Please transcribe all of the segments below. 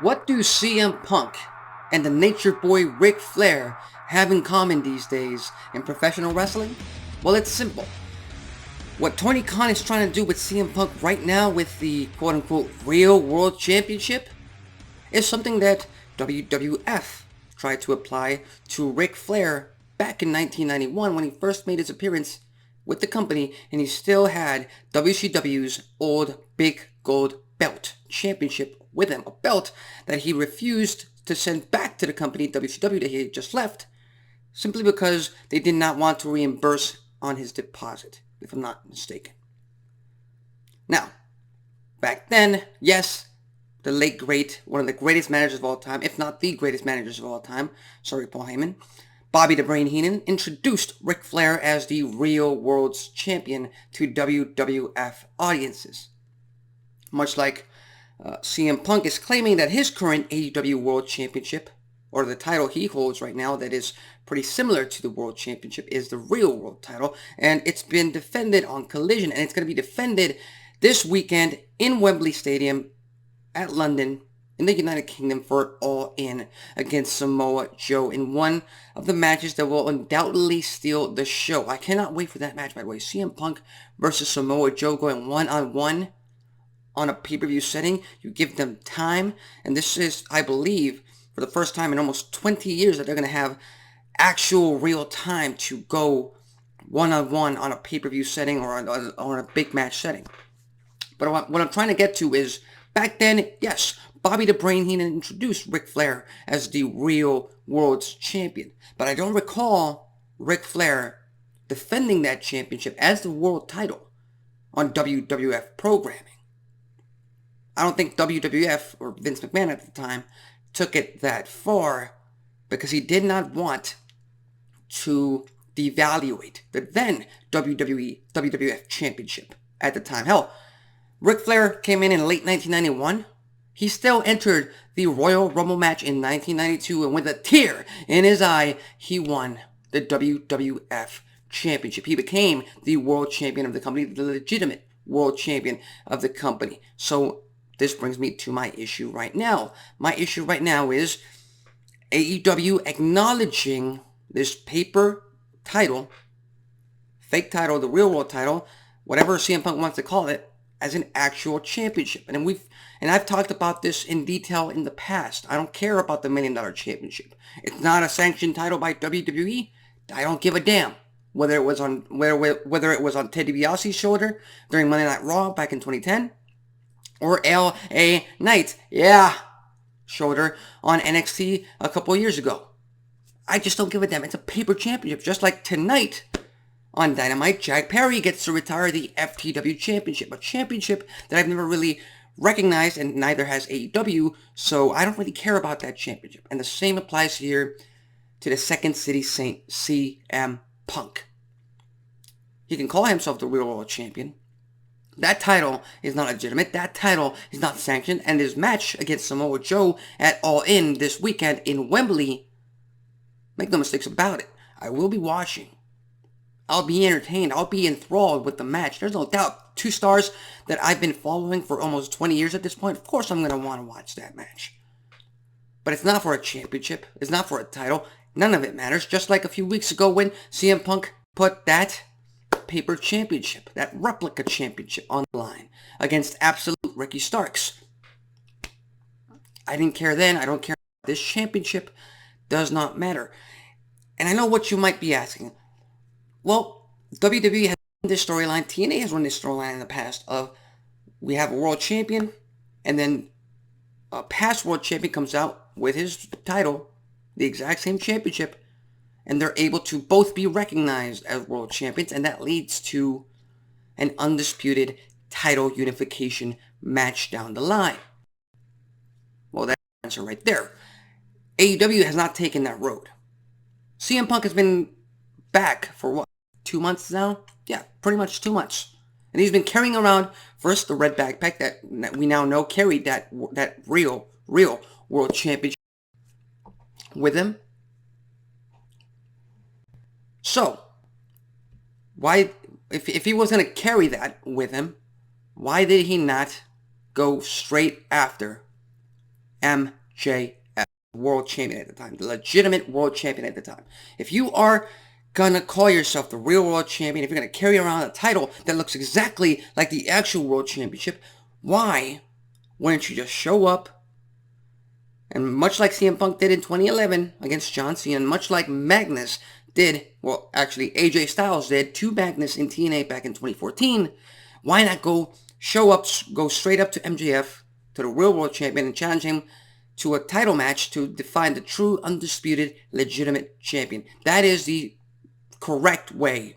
What do CM Punk and the Nature Boy Ric Flair have in common these days in professional wrestling? Well, it's simple. What Tony Khan is trying to do with CM Punk right now with the quote-unquote real world championship is something that WWF tried to apply to Ric Flair back in 1991 when he first made his appearance with the company, and he still had WCW's old big gold belt championship with him, a belt that he refused to send back to the company WCW that he had just left, simply because they did not want to reimburse on his deposit, if I'm not mistaken. Now, back then, yes, the late great, one of the greatest managers of all time, if not the greatest managers of all time, sorry Paul Heyman, Bobby the Brain Heenan, introduced Ric Flair as the real world's champion to WWF audiences. Much like CM Punk is claiming that his current AEW World Championship, or the title he holds right now that is pretty similar to the World Championship, is the real world title, and it's been defended on Collision, and it's going to be defended this weekend in Wembley Stadium at London in the United Kingdom for All In against Samoa Joe in one of the matches that will undoubtedly steal the show. I cannot wait for that match, by the way. CM Punk versus Samoa Joe going one-on-one on a pay-per-view setting. You give them time, and this is, I believe, for the first time in almost 20 years that they're going to have actual real time to go one-on-one on a pay-per-view setting or on a big match setting. But what I'm trying to get to is, back then, yes, Bobby the Brain Heenan introduced Ric Flair as the real world's champion. But I don't recall Ric Flair defending that championship as the world title on WWF programming. I don't think WWF, or Vince McMahon at the time, took it that far because he did not want to devaluate the then WWF championship at the time. Hell, Ric Flair came in late 1991. He still entered the Royal Rumble match in 1992, and with a tear in his eye, he won the WWF Championship. He became the world champion of the company, the legitimate world champion of the company. So this brings me to my issue right now. My issue right now is AEW acknowledging this paper title, fake title, the real world title, whatever CM Punk wants to call it, as an actual championship. And I've talked about this in detail in the past. I don't care about the $1 Million Championship. It's not a sanctioned title by WWE. I don't give a damn whether it was on Ted DiBiase's shoulder during Monday Night Raw back in 2010, or LA Knight, shoulder on NXT a couple years ago. I just don't give a damn. It's a paper championship, just like tonight on Dynamite, Jack Perry gets to retire the FTW Championship, a championship that I've never really recognized, and neither has AEW, so I don't really care about that championship. And the same applies here to the Second City Saint, CM Punk. He can call himself the real world champion. That title is not legitimate. That title is not sanctioned. And his match against Samoa Joe at All In this weekend in Wembley, make no mistakes about it, I will be watching. I'll be entertained. I'll be enthralled with the match. There's no doubt. 2 stars that I've been following for almost 20 years at this point. Of course I'm going to want to watch that match. But it's not for a championship. It's not for a title. None of it matters. Just like a few weeks ago when CM Punk put that paper championship, that replica championship on the line against Absolute Ricky Starks. I didn't care then. I don't care. This championship does not matter. And I know what you might be asking. Well, WWE has run this storyline, TNA has run this storyline in the past of we have a world champion, and then a past world champion comes out with his title, the exact same championship, and they're able to both be recognized as world champions, and that leads to an undisputed title unification match down the line. Well, that's the answer right there. AEW has not taken that road. CM Punk has been back for what, 2 months now? Yeah, pretty much 2 months. And he's been carrying around, first, the red backpack that we now know carried that real world championship with him. So, why, if he was going to carry that with him, why did he not go straight after MJF, world champion at the time, the legitimate world champion at the time. If you are gonna call yourself the real world champion, if you're gonna carry around a title that looks exactly like the actual world championship, why wouldn't you just show up and, much like CM Punk did in 2011 against John Cena, and much like Magnus did, well, actually AJ Styles did to Magnus in TNA back in 2014, why not go straight up to MJF, to the real world champion, and challenge him to a title match to define the true, undisputed, legitimate champion? That is the correct way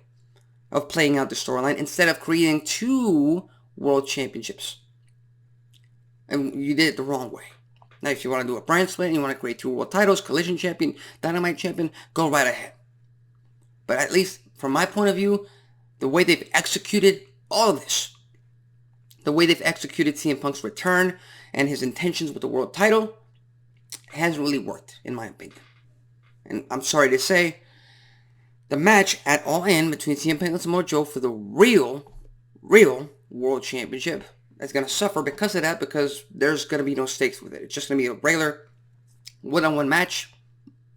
of playing out the storyline, instead of creating two world championships. And you did it the wrong way. Now, if you want to do a brand split and you want to create two world titles, Collision champion, Dynamite champion, go right ahead. But at least from my point of view, the way they've executed all of this, the way they've executed CM Punk's return and his intentions with the world title, hasn't really worked, in my opinion. And I'm sorry to say, the match at All In between CM Punk and Samoa Joe for the real world championship is going to suffer because of that, because there's going to be no stakes with it. It's just going to be a regular one-on-one match,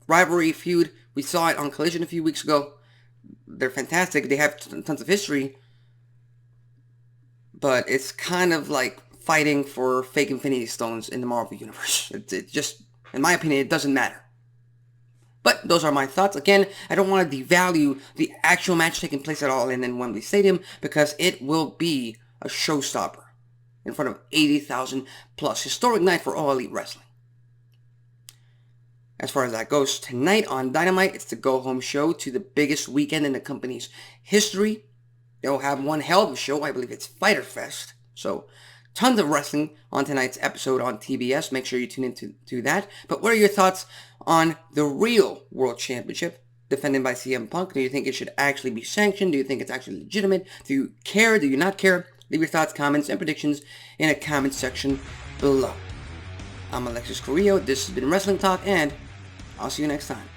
rivalry feud. We saw it on Collision a few weeks ago. They're fantastic. They have tons of history. But it's kind of like fighting for fake Infinity Stones in the Marvel Universe. It just, in my opinion, it doesn't matter. But those are my thoughts. Again, I don't want to devalue the actual match taking place at All In Wembley Stadium, because it will be a showstopper in front of 80,000 plus. Historic night for All Elite Wrestling. As far as that goes, tonight on Dynamite, it's the go-home show to the biggest weekend in the company's history. They'll have one hell of a show. I believe it's Fyter Fest. So, tons of wrestling on tonight's episode on TBS. Make sure you tune into that. But what are your thoughts on the real World Championship defended by CM Punk? Do you think it should actually be sanctioned? Do you think it's actually legitimate? Do you care? Do you not care? Leave your thoughts, comments, and predictions in a comment section below. I'm Alexis Carrillo. This has been Wrestling Talk, and I'll see you next time.